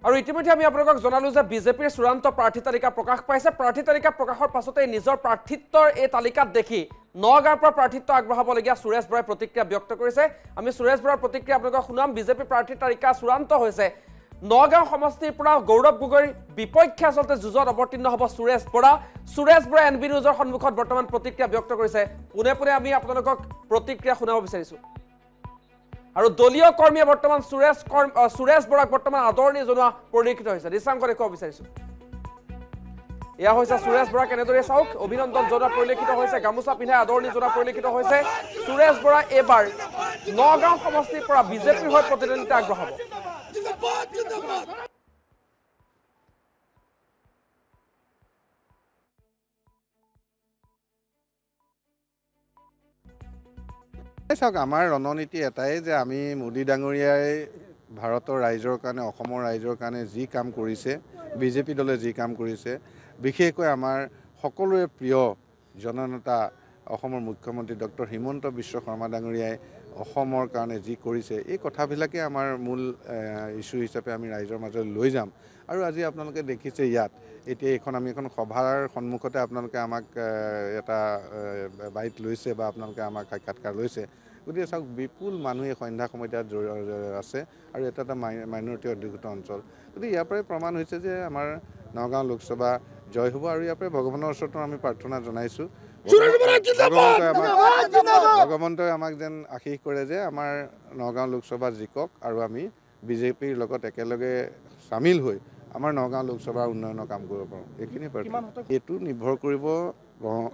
আৰু ইতিমধ্যে আমি আপোনালোকক জনালো যে বিজেপিৰ চূড়ান্ত প্ৰাৰ্থী তালিকা প্ৰকাশ পাইছে প্ৰাৰ্থী তালিকা প্ৰকাশৰ পাছতে নিজৰ প্ৰাৰ্থিত্বৰ এই তালিকাত দেখি নগাঁৱৰ পৰা প্ৰাৰ্থিত্ব আগবঢ়াবলগীয়া সুৰেশ বৰাই প্ৰতিক্ৰিয়া ব্যক্ত কৰিছে আমি সুৰেশ বৰাৰ প্ৰতিক্ৰিয়া আপোনালোকক শুনাম বিজেপি প্ৰাৰ্থী তালিকা চূড়ান্ত হৈছে নগাঁও সমষ্টিৰ পৰা গৌৰৱ গগৈৰ বিপক্ষে আচলতে যুঁজত অৱতীৰ্ণ হ'ব সুৰেশ বৰা এনবি নিউজৰ সন্মুখত বৰ্তমান প্ৰতিক্ৰিয়া ব্যক্ত কৰিছে পুনে আমি আপোনালোকক প্ৰতিক্ৰিয়া শুনাব বিচাৰিছো আৰু দলীয় কৰ্মীয়ে বৰ্তমান সুৰেশ বৰাক বৰ্তমান আদৰণি জনোৱা পৰিলক্ষিত হৈছে দৃশ্যাংক দেখুৱাব বিচাৰিছো এয়া হৈছে সুৰেশ বৰা কেনেদৰে চাওক অভিনন্দন জনোৱা পৰিলক্ষিত হৈছে গামোচা পিন্ধাই আদৰণি জনোৱা পৰিলক্ষিত হৈছে সুৰেশ বৰা এবাৰ নগাঁও সমষ্টিৰ পৰা বিজেপিৰ হৈ প্ৰতিদ্বন্দ্বিতা আগবঢ়াব চাওক আমাৰ ৰণনীতি এটাই যে আমি মোদী ডাঙৰীয়াই ভাৰতৰ ৰাইজৰ কাৰণে অসমৰ ৰাইজৰ কাৰণে যি কাম কৰিছে বিজেপি দলে যি কাম কৰিছে বিশেষকৈ আমাৰ সকলোৰে প্ৰিয় জননেতা অসমৰ মুখ্যমন্ত্ৰী ডক্টৰ হিমন্ত বিশ্ব শৰ্মা ডাঙৰীয়াই অসমৰ কাৰণে যি কৰিছে এই কথাবিলাকে আমাৰ মূল ইস্যু হিচাপে আমি ৰাইজৰ মাজলৈ লৈ যাম আৰু আজি আপোনালোকে দেখিছে ইয়াত এতিয়া আমি এখন সভাৰ সন্মুখতে আপোনালোকে আমাক এটা বাইট লৈছে বা আপোনালোকে আমাক সাক্ষাৎকাৰ লৈছে গতিকে চাওক বিপুল মানুহে সন্ধ্যা সময়ত আছে আৰু এটা মাইনৰিটি অধ্যুষিত অঞ্চল গতিকে ইয়াৰ পৰাই প্ৰমাণ হৈছে যে আমাৰ নগাঁও লোকসভা জয় হ'ব আৰু ইয়াৰ পৰাই ভগৱানৰ ওচৰত আমি প্ৰাৰ্থনা জনাইছোঁ ভগৱন্তই আমাক যেন আশীষ কৰে যে আমাৰ নগাঁও লোকসভা জিকক আৰু আমি বিজেপিৰ লগত একেলগে চামিল হৈ আমাৰ নগাঁও লোকসভাৰ উন্নয়নৰ কাম কৰিব পাৰোঁ এইখিনি এইটো নিৰ্ভৰ কৰিব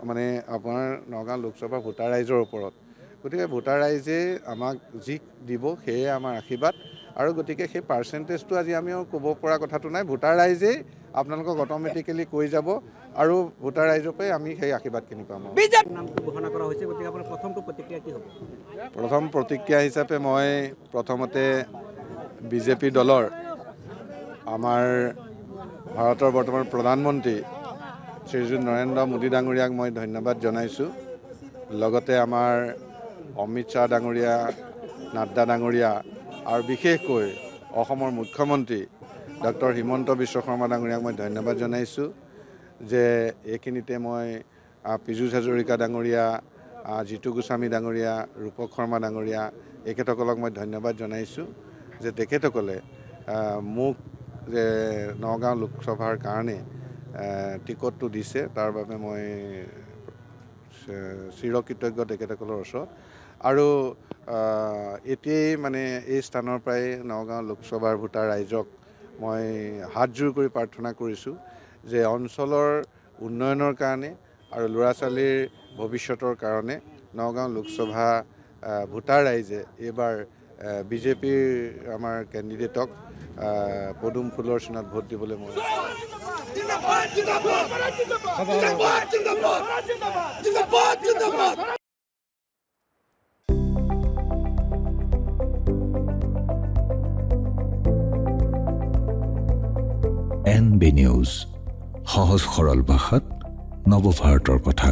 মানে আপোনাৰ নগাঁও লোকসভা ভোটাৰ ৰাইজৰ ওপৰত গতিকে ভোটাৰ ৰাইজে আমাক যি দিব সেয়ে আমাৰ আশীৰ্বাদ আৰু গতিকে সেই পাৰ্চেণ্টেজটো আজি আমি ক'ব পৰা কথাটো নাই ভোটাৰ ৰাইজেই আপোনালোকক অট'মেটিকেলি কৈ যাব আৰু ভোটাৰ ৰাইজৰ পৰাই আমি সেই আশীৰ্বাদখিনি পাম প্ৰথম প্ৰতিক্ৰিয়া হিচাপে মই প্ৰথমতে বিজেপি দলৰ আমাৰ ভাৰতৰ বৰ্তমান প্ৰধানমন্ত্ৰী শ্ৰীযুত নৰেন্দ্ৰ মোদী ডাঙৰীয়াক মই ধন্যবাদ জনাইছোঁ লগতে আমাৰ অমিত শ্বাহ ডাঙৰীয়া নাড্ডা ডাঙৰীয়া আৰু বিশেষকৈ অসমৰ মুখ্যমন্ত্ৰী ডক্টৰ হিমন্ত বিশ্ব শৰ্মা ডাঙৰীয়াক মই ধন্যবাদ জনাইছোঁ যে এইখিনিতে মই পীযুষ হাজৰিকা ডাঙৰীয়া জিতু গোস্বামী ডাঙৰীয়া ৰূপক শৰ্মা ডাঙৰীয়া এখেতসকলক মই ধন্যবাদ জনাইছোঁ যে তেখেতসকলে মোক যে নগাঁও লোকসভাৰ কাৰণে টিকটটো দিছে তাৰ বাবে মই চিৰকৃতজ্ঞ তেখেতসকলৰ ওচৰত আৰু এতিয়াই মানে এই স্থানৰ পৰাই নগাঁও লোকসভাৰ ভোটাৰ ৰাইজক মই হাতজোৰ কৰি প্ৰাৰ্থনা কৰিছোঁ যে অঞ্চলৰ উন্নয়নৰ কাৰণে আৰু ল'ৰা ছোৱালীৰ ভৱিষ্যতৰ কাৰণে নগাঁও লোকসভা ভোটাৰ ৰাইজে এইবাৰ বিজেপিৰ আমাৰ কেণ্ডিডেটক পদুম ফুলৰ চিনত ভোট দিবলৈ মই NB নিউজ সহজ সৰল ভাষাত নৱভাৰতৰ কথা।